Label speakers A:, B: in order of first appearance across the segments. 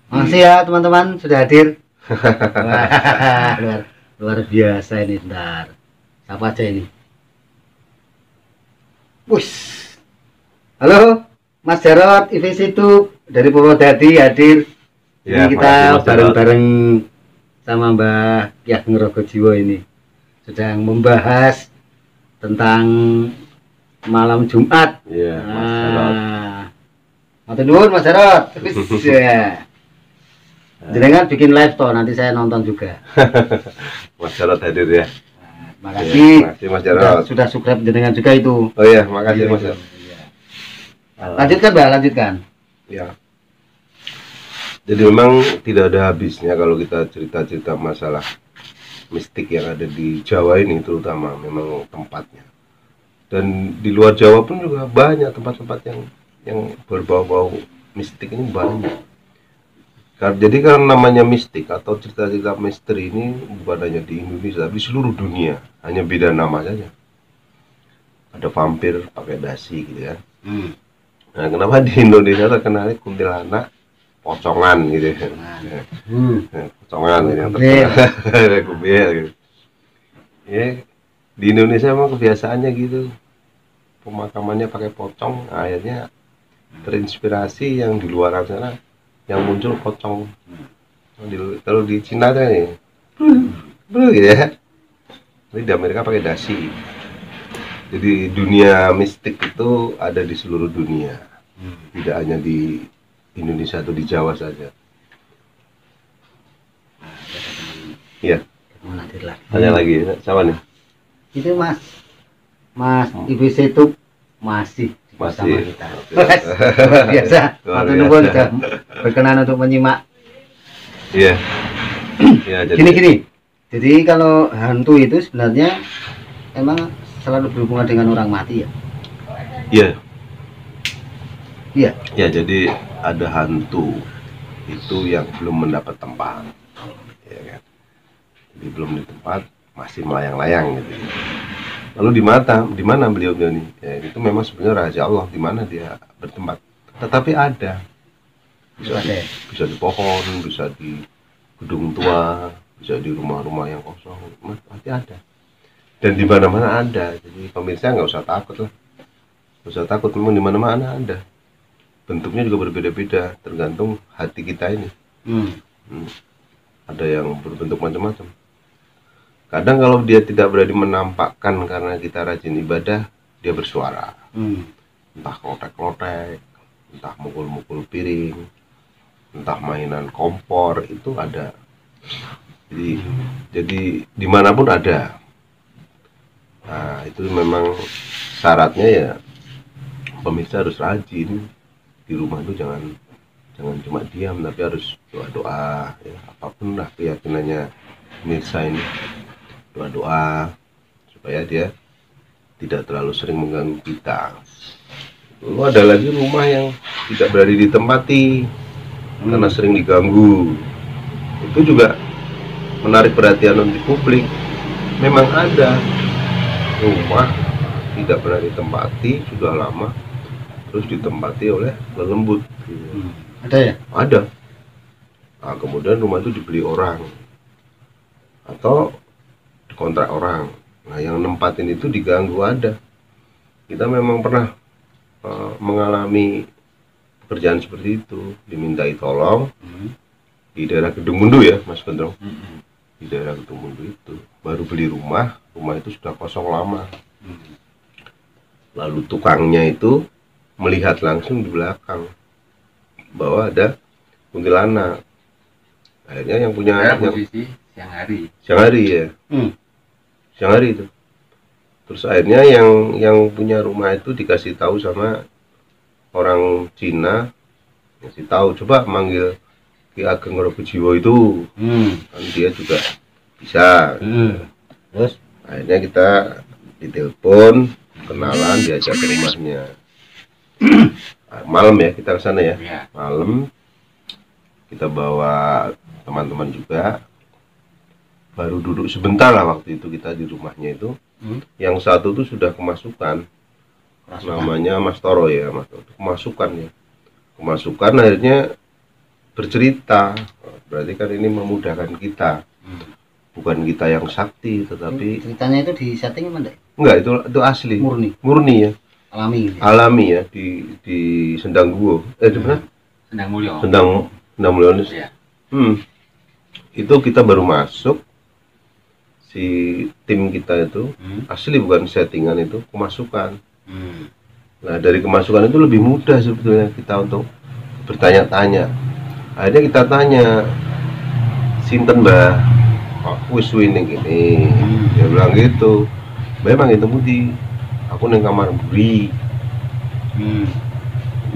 A: Makasih ya teman-teman sudah hadir. Wah, luar biasa ini. Bentar, siapa aja ini? Wus. Halo Mas Jarot, IVC itu dari Purwodadi hadir.
B: Ya,
A: Ini
B: makasih,
A: kita
B: Mas Jarot.
A: bareng-bareng sama Mbah Ki Ageng Rogojiwo ini sedang membahas tentang malam Jumat.
B: Iya, Mas Jarot.
A: Matur nuwun Mas Jarot. Ya. Jenengan bikin live toh, nanti saya nonton juga.
B: Mas Jarot hadir ya.
A: Makasih.
B: Makasih Mas Jarot.
A: Sudah subscribe jenengan juga itu.
B: Oh iya, makasih Mas Jarot.
A: Lanjutkan Mbak, lanjutkan.
B: Ya. Jadi memang tidak ada habisnya kalau kita cerita-cerita masalah mistik yang ada di Jawa ini, terutama memang tempatnya. Dan di luar Jawa pun juga banyak tempat-tempat yang berbau-bau mistik ini banyak. Jadi karena namanya mistik atau cerita-cerita misteri ini bukan hanya di Indonesia tapi di seluruh dunia, hanya beda nama saja. Ada vampir pakai dasi gitu ya. Nah, kenapa di Indonesia terkenal kuntilanak pocongan gitu ya. Pocongan yang terkenal kubil gitu. Ya, di Indonesia memang kebiasaannya gitu. Pemakamannya pakai pocong, akhirnya terinspirasi yang di luar sana yang muncul pocong. Kalau di Cina kan ya, gitu ya. Tapi di Amerika pakai dasi. Jadi dunia mistik itu ada di seluruh dunia, tidak hanya di Indonesia atau di Jawa saja. Iya. Tanya lagi, sama nih.
A: Itu Mas IBC itu masih bersama kita. Luar biasa. Matur nuwun sudah berkenan untuk menyimak.
B: Iya. Ya,
A: Gini. Jadi kalau hantu itu sebenarnya emang selalu berhubungan dengan orang mati ya?
B: Iya.
A: Iya.
B: Ya, jadi ada hantu itu yang belum mendapat tempat. Ya kan? Jadi belum di tempat, masih melayang-layang gitu. Lalu di mana beliau ini? Ya, itu memang sebenarnya rahasia Allah di mana dia bertempat. Tetapi ada. Bisa di pohon, bisa di gedung tua, bisa di rumah-rumah yang kosong, pasti ada. Dan di mana-mana ada. Jadi pemirsa nggak usah takut lah. Nggak usah takut, memang di mana-mana ada. Bentuknya juga berbeda-beda, tergantung hati kita ini. Ada yang berbentuk macam-macam. Kadang kalau dia tidak berani menampakkan karena kita rajin ibadah, dia bersuara. Entah klotek-klotek, entah mukul-mukul piring, entah mainan kompor, itu ada. Jadi dimanapun ada. Nah, itu memang syaratnya ya pemirsa harus rajin. Di rumah itu jangan cuma diam, tapi harus doa-doa ya, apapun lah keyakinannya pemirsa ini, doa-doa supaya dia tidak terlalu sering mengganggu kita. Lalu ada lagi rumah yang tidak berani ditempati karena sering diganggu. Itu juga menarik perhatian untuk publik. Memang ada rumah tidak pernah ditempati sudah lama, terus ditempati oleh lelembut.
A: Ada ya?
B: Ada. Nah, kemudian rumah itu dibeli orang atau dikontrak orang. Nah, yang nempatin itu diganggu ada. Kita memang pernah mengalami pekerjaan seperti itu, dimintai tolong di daerah Gedung Mundu ya, Mas Gendrong. Di daerah Gedung Mundu itu baru beli rumah itu sudah kosong lama. Lalu tukangnya itu melihat langsung di belakang bahwa ada kuntilanak. Akhirnya yang punya
C: posisi siang hari
B: ya. Siang hari itu. Terus akhirnya yang punya rumah itu dikasih tahu sama orang Cina, kasih tahu coba manggil Ki Ageng Rogojiwo itu. Kan dia juga bisa.
A: Terus
B: akhirnya kita ditelepon, kenalan, diajak ke rumahnya. Malam ya kita ke sana ya. Malam kita bawa teman-teman juga. Baru duduk sebentar lah waktu itu kita di rumahnya itu. Yang satu tuh sudah kemasukan. Namanya Mas Toro ya, Mas Toro. Kemasukan akhirnya bercerita. Berarti kan ini memudahkan kita. Bukan kita yang sakti, tetapi
A: ceritanya itu di setting apa enggak?
B: enggak, itu asli. Murni ya.
A: Alami.
B: Alami ya di Sendang Guo. Di mana?
C: Sendang Mulyo.
B: Sendang Mulyo.
C: Iya.
B: Itu kita baru masuk, si tim kita itu asli, bukan settingan, itu kemasukan. Nah, dari kemasukan itu lebih mudah sebetulnya kita untuk bertanya-tanya. Akhirnya kita tanya, sinten mbah, aku wis winning gini. Dia bilang gitu. Memang itu budi, aku neng kamar buri.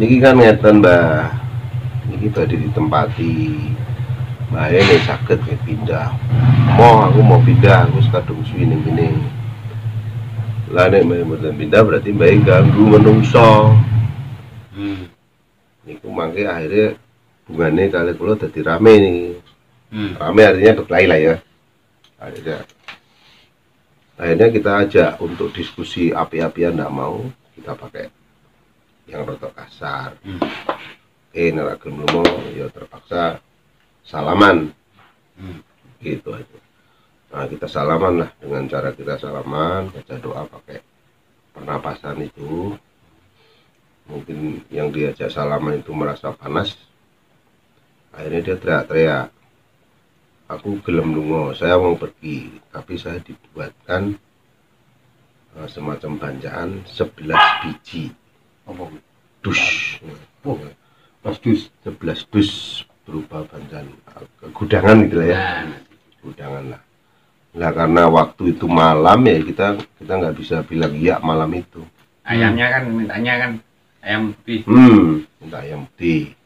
B: Niki kan ngeten mbah, niki tadi ditempati. Mbah ini sakit kayak pindah. Aku mau pindah, aku sekadung winning gini. Lah nek mboten pindah berarti mbah ganggu menungso. Niku mangke akhirnya hubungannya kali kula dadi rame nih. Rame artinya berkelahi lah ya. Akhirnya kita ajak untuk diskusi api-apian, nggak mau, kita pakai yang rotok kasar. Nek gelem ya terpaksa salaman. Gitu aja. Nah, kita salaman lah, dengan cara kita salaman, baca doa pakai pernapasan itu. Mungkin yang diajak salaman itu merasa panas, akhirnya dia teriak-teriak, aku gelem lungo, saya mau pergi, tapi saya dibuatkan semacam banjaan 11 biji dus. Dus 11 dus berupa banjaan gudangan gitu lah ya. Gudangan lah. Nah, karena waktu itu malam ya, kita nggak bisa bilang iya malam itu.
C: Ayamnya kan mintanya kan ayam putih.
B: Minta ayam putih.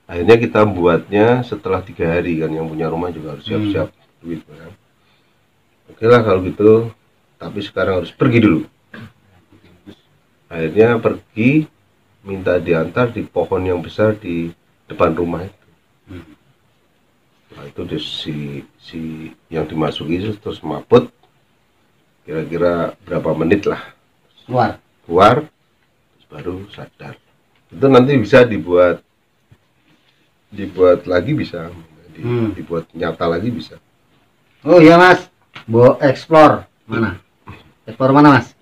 B: Akhirnya kita buatnya setelah 3 hari kan, yang punya rumah juga harus siap-siap duit kan. Oke lah kalau gitu, tapi sekarang harus pergi dulu. Akhirnya pergi, minta diantar di pohon yang besar di depan rumah itu. Nah, itu si yang dimasuki terus mabut, kira-kira berapa menit lah keluar terus baru sadar. Itu nanti bisa dibuat lagi, bisa dibuat nyata lagi bisa.
A: Oh iya mas, mau explore mana? Explore mana mas?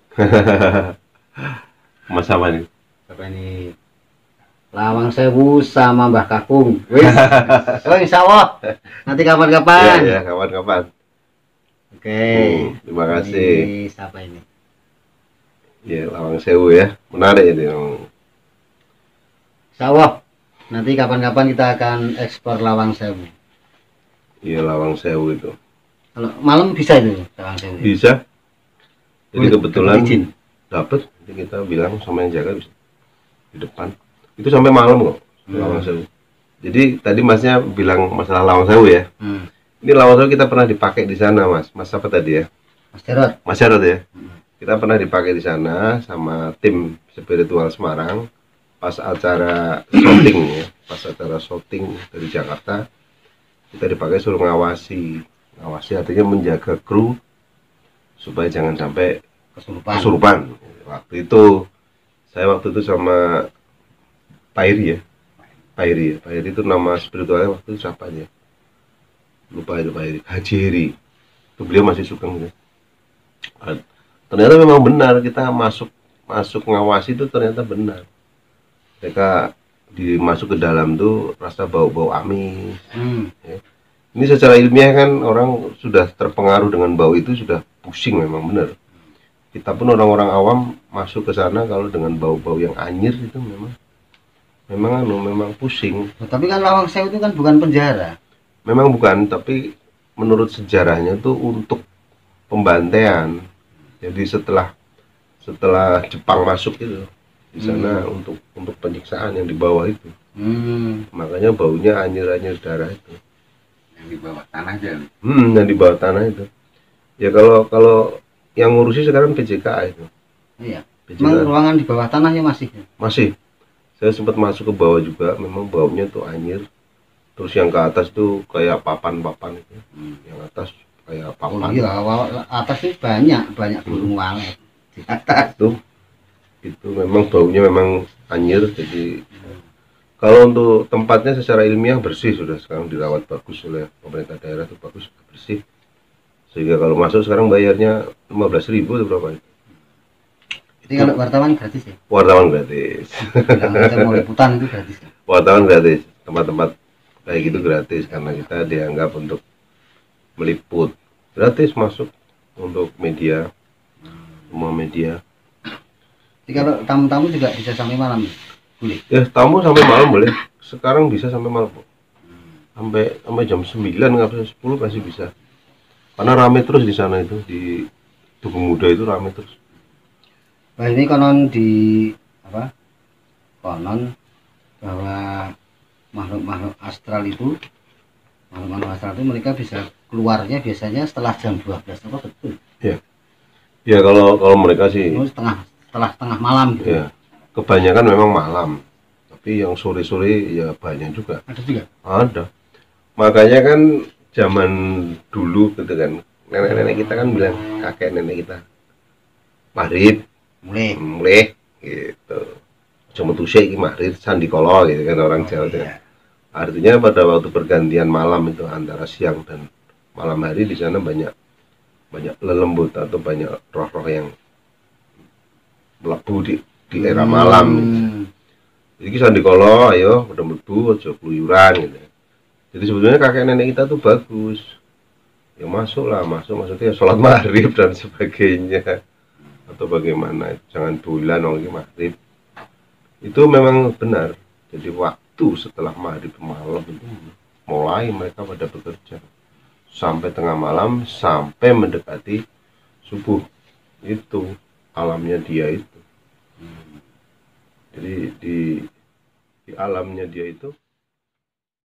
B: Mas apa nih?
A: Apa ini? Lawang Sewu sama Mbah Kakung. Wis. Oh insyaallah. Nanti kapan-kapan.
B: Ya, kapan-kapan.
A: Oke.
B: Terima kasih.
A: Ini siapa ini?
B: Ya, Lawang Sewu ya. Menarik ini.
A: Insyaallah. Nanti kapan-kapan kita akan ekspor Lawang Sewu.
B: Iya, Lawang Sewu itu.
A: Kalau malam bisa itu Lawang Sewu.
B: Bisa. Jadi kebetulan
A: izin
B: dapat, jadi kita bilang sama yang jaga bisa di depan. Itu sampai malam kok, Lawang Sewu. Jadi tadi masnya bilang masalah Lawang Sewu ya. Ini Lawang Sewu kita pernah dipakai di sana mas. Mas apa tadi ya? Mas Jarod ya. Kita pernah dipakai di sana sama tim spiritual Semarang pas acara shooting ya. Pas acara shooting dari Jakarta, kita dipakai suruh ngawasi artinya menjaga kru supaya jangan sampai kesurupan. Waktu itu saya sama Pairi itu nama spiritualnya waktu itu siapa aja, lupa itu Pairi, Haji Heri itu, beliau masih suka gitu. Ternyata memang benar, kita masuk ngawasi itu ternyata benar, mereka masuk ke dalam tuh rasa bau amis. Ya. Ini secara ilmiah kan orang sudah terpengaruh dengan bau itu sudah pusing, memang benar. Kita pun orang-orang awam masuk ke sana kalau dengan bau-bau yang anyir itu memang pusing.
A: Tapi kan Lawang Sewu itu kan bukan penjara.
B: Memang bukan, tapi menurut sejarahnya itu untuk pembantaian. Jadi setelah Jepang masuk itu di sana untuk penyiksaan yang di bawah itu. Makanya baunya anyir darah itu.
C: Yang di bawah tanah aja.
B: Yang di bawah tanah itu. Ya kalau yang ngurusi sekarang PJK itu.
A: Iya. Memang ruangan di bawah tanahnya masih.
B: Saya sempat masuk ke bawah juga, memang baunya tuh anyir. Terus yang ke atas tuh kayak papan itu. Yang atas kayak papan.
A: Oh iya, atas itu banyak burung walet di atas.
B: Itu memang baunya memang anyir, jadi Kalau untuk tempatnya secara ilmiah bersih, sudah sekarang dirawat bagus oleh pemerintah daerah, itu bagus, bersih. Sehingga kalau masuk sekarang bayarnya 15.000 atau berapa?
A: Jadi kalau wartawan gratis ya?
B: Wartawan gratis.
A: Bilang kita mau liputan itu gratis ya?
B: Wartawan gratis. Tempat-tempat kayak gitu gratis karena kita dianggap untuk meliput. Gratis masuk untuk media, semua media.
A: Jadi kalau tamu-tamu juga bisa sampai malam, boleh?
B: Ya tamu sampai malam boleh. Sekarang bisa sampai malam. Sampai jam 9 nggak bisa 10 masih bisa. Karena rame terus di sana itu, di Tugu Muda itu rame terus.
A: Nah ini konon di apa? Konon bahwa makhluk-makhluk astral itu mereka bisa keluarnya biasanya setelah jam 12, apa betul?
B: Ya. Ya kalau mereka sih
A: Setelah tengah malam gitu.
B: ya. Kebanyakan memang malam. Tapi yang sore-sore ya banyak juga.
A: Ada juga?
B: Ada. Makanya kan zaman dulu gitu kan, nenek-nenek kita kan bilang, kakek nenek kita, maghrib mulai gitu. Cuma tuh iki maghrib sandikala gitu kan orang Jawa itu.
A: Iya.
B: Artinya pada waktu pergantian malam itu antara siang dan malam hari di sana banyak lelembut atau banyak roh-roh yang melebu di era malam. Jadi sandikala ayo pada mlebu aja keluyuran gitu. Jadi sebetulnya kakek nenek kita tuh bagus. Ya masuklah, maksudnya sholat maghrib dan sebagainya. Atau bagaimana, jangan bulan lagi maghrib. Itu memang benar. Jadi waktu setelah maghrib malam itu mulai mereka pada bekerja. Sampai tengah malam, sampai mendekati subuh. Itu alamnya dia itu. Jadi di alamnya dia itu